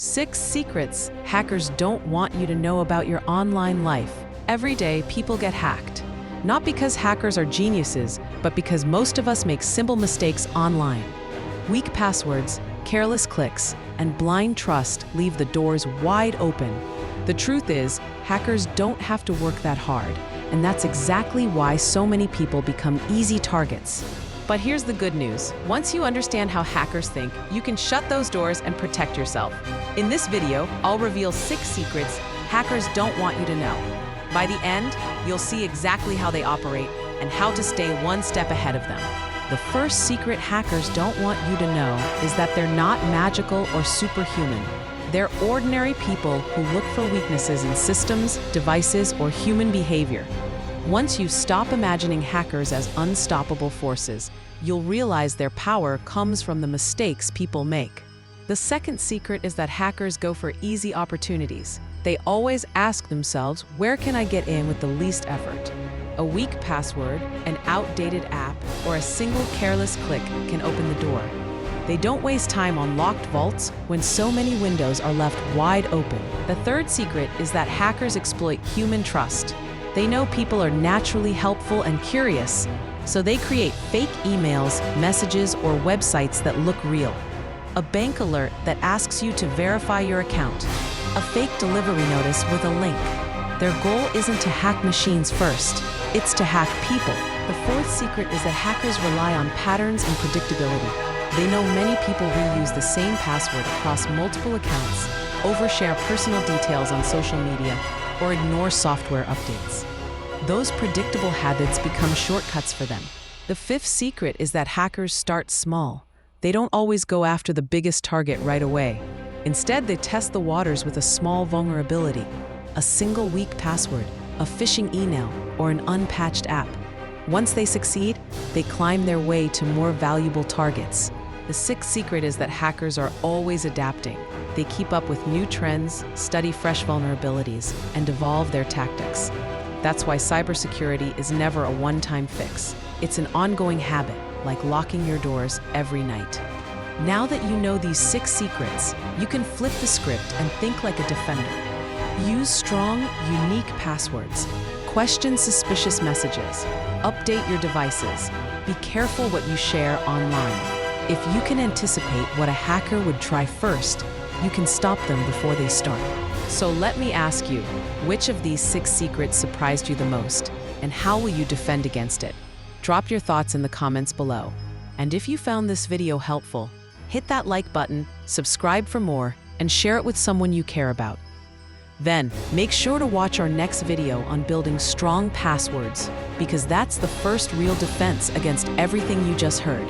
6 secrets hackers don't want you to know about your online life. Every day, people get hacked. Not because hackers are geniuses, but because most of us make simple mistakes online. Weak passwords, careless clicks, and blind trust leave the doors wide open. The truth is, hackers don't have to work that hard, and that's exactly why so many people become easy targets. But here's the good news. Once you understand how hackers think, you can shut those doors and protect yourself. In this video, I'll reveal 6 secrets hackers don't want you to know. By the end, you'll see exactly how they operate and how to stay one step ahead of them. The first secret hackers don't want you to know is that they're not magical or superhuman. They're ordinary people who look for weaknesses in systems, devices, or human behavior. Once you stop imagining hackers as unstoppable forces, you'll realize their power comes from the mistakes people make. The second secret is that hackers go for easy opportunities. They always ask themselves, where can I get in with the least effort? A weak password, an outdated app, or a single careless click can open the door. They don't waste time on locked vaults when so many windows are left wide open. The third secret is that hackers exploit human trust. They know people are naturally helpful and curious, so they create fake emails, messages, or websites that look real. A bank alert that asks you to verify your account. A fake delivery notice with a link. Their goal isn't to hack machines first, it's to hack people. The fourth secret is that hackers rely on patterns and predictability. They know many people reuse the same password across multiple accounts, overshare personal details on social media, or ignore software updates. Those predictable habits become shortcuts for them. The fifth secret is that hackers start small. They don't always go after the biggest target right away. Instead, they test the waters with a small vulnerability, a single weak password, a phishing email, or an unpatched app. Once they succeed, they climb their way to more valuable targets. The sixth secret is that hackers are always adapting. They keep up with new trends, study fresh vulnerabilities, and evolve their tactics. That's why cybersecurity is never a one-time fix. It's an ongoing habit, like locking your doors every night. Now that you know these 6 secrets, you can flip the script and think like a defender. Use strong, unique passwords. Question suspicious messages. Update your devices. Be careful what you share online. If you can anticipate what a hacker would try first, you can stop them before they start. So let me ask you, which of these 6 secrets surprised you the most, and how will you defend against it? Drop your thoughts in the comments below. And if you found this video helpful, hit that like button, subscribe for more, and share it with someone you care about. Then, make sure to watch our next video on building strong passwords, because that's the first real defense against everything you just heard.